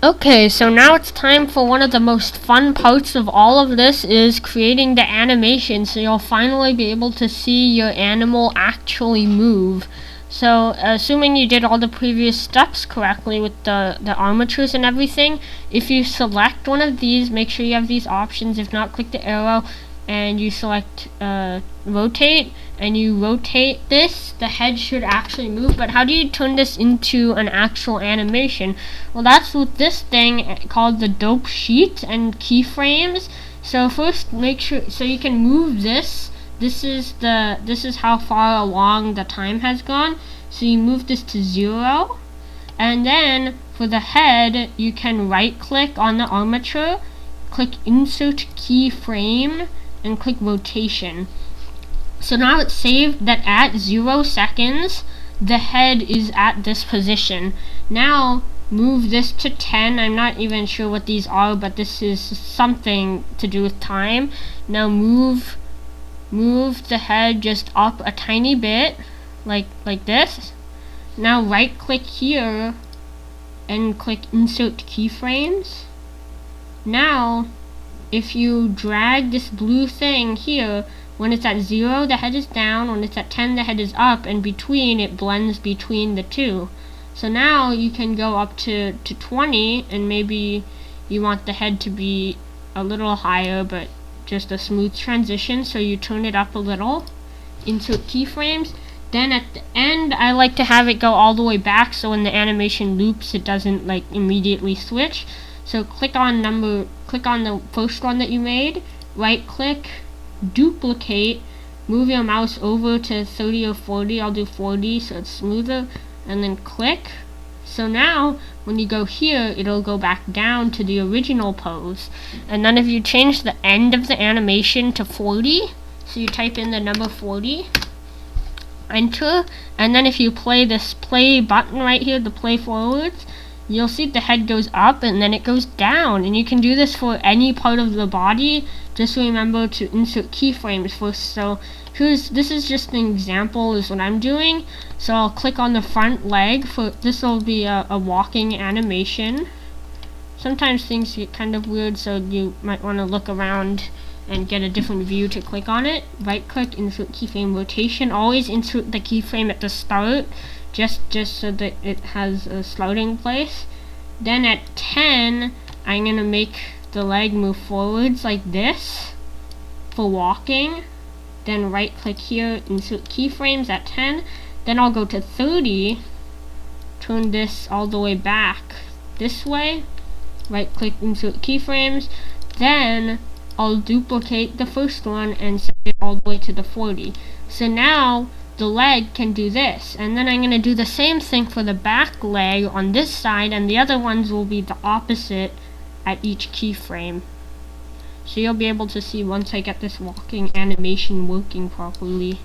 Okay, so now it's time for one of the most fun parts of all of this is creating the animation. So you'll finally be able to see your animal actually move. So assuming you did all the previous steps correctly with the armatures and everything, if you select one of these, make sure you have these options. If not, click the arrow and you select rotate, and you rotate this, the head should actually move. But how do you turn this into an actual animation? Well, that's with this thing called the dope sheet and keyframes. So first, make sure so you can move this. This is how far along the time has gone. So you move this to 0, and then for the head, you can right click on the armature, click insert keyframe, and click rotation. So now it's saved that at 0 seconds, the head is at this position. Now move this to 10. I'm not even sure what these are, but this is something to do with time. Now move the head just up a tiny bit, like this. Now right click here and click insert keyframes. Now if you drag this blue thing here, when it's at 0, the head is down. When it's at 10, the head is up. And between, it blends between the two. So now you can go up to 20, and maybe you want the head to be a little higher, but just a smooth transition. So you turn it up a little. Insert keyframes. Then at the end, I like to have it go all the way back, so when the animation loops, it doesn't like immediately switch. So click on the first one that you made, right click, duplicate, move your mouse over to 30 or 40, I'll do 40 so it's smoother, and then click. So now, when you go here, it'll go back down to the original pose. And then if you change the end of the animation to 40, so you type in the number 40, enter, and then if you play this play button right here, the play forwards, you'll see the head goes up and then it goes down, and you can do this for any part of the body. Just remember to insert keyframes first. So this is just an example is what I'm doing. So I'll click on the front leg. For this will be a walking animation. Sometimes things get kind of weird, so you might want to look around and get a different view to click on it. Right click, insert keyframe rotation. Always insert the keyframe at the start, just so that it has a starting place. Then at 10, I'm gonna make the leg move forwards like this for walking. Then right click here, insert keyframes at 10. Then I'll go to 30, turn this all the way back this way, right click, insert keyframes. Then I'll duplicate the first one and set it all the way to the 40. So now the leg can do this, and then I'm going to do the same thing for the back leg on this side, and the other ones will be the opposite at each keyframe. So you'll be able to see once I get this walking animation working properly.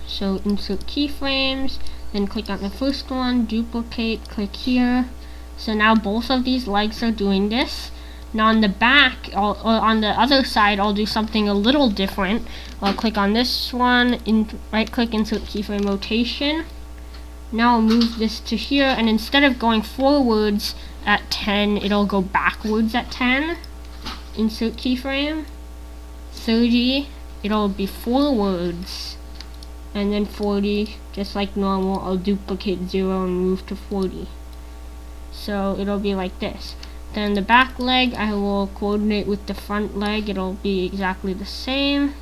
So insert keyframes, then click on the first one, duplicate, click here. So now both of these legs are doing this. Now on the back, or on the other side, I'll do something a little different. I'll click on this one, right click, insert keyframe rotation. Now I'll move this to here, and instead of going forwards at 10, it'll go backwards at 10. Insert keyframe. 30, it'll be forwards. And then 40, just like normal, I'll duplicate 0 and move to 40. So it'll be like this. Then the back leg, I will coordinate with the front leg. It'll be exactly the same.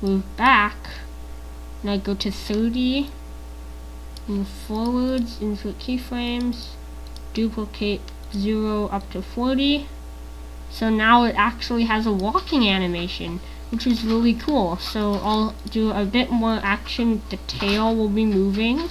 Move back. Now go to 30. Move forwards, insert keyframes. Duplicate 0 up to 40. So now it actually has a walking animation, which is really cool. So I'll do a bit more action. The tail will be moving.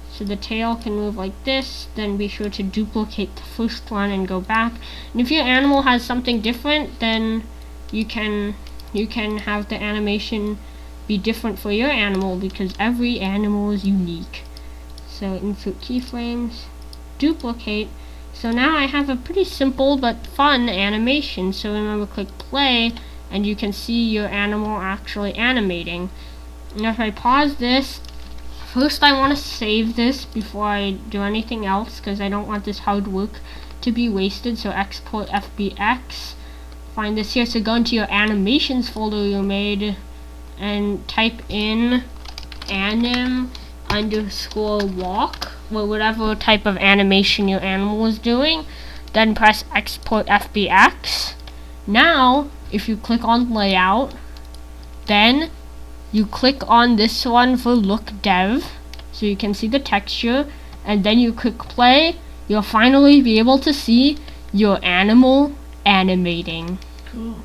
So the tail can move like this. Then be sure to duplicate the first one and go back. And if your animal has something different, then you can have the animation be different for your animal, because every animal is unique. So insert keyframes, duplicate. So now I have a pretty simple but fun animation. So remember, click play, and you can see your animal actually animating. Now if I pause this, first I want to save this before I do anything else, because I don't want this hard work to be wasted. So export FBX, find this here, so go into your animations folder you made and type in anim_walk, or whatever type of animation your animal is doing, then press export FBX. Now if you click on layout, then you click on this one for look dev, so you can see the texture, and then you click play. You'll finally be able to see your animal animating. Cool.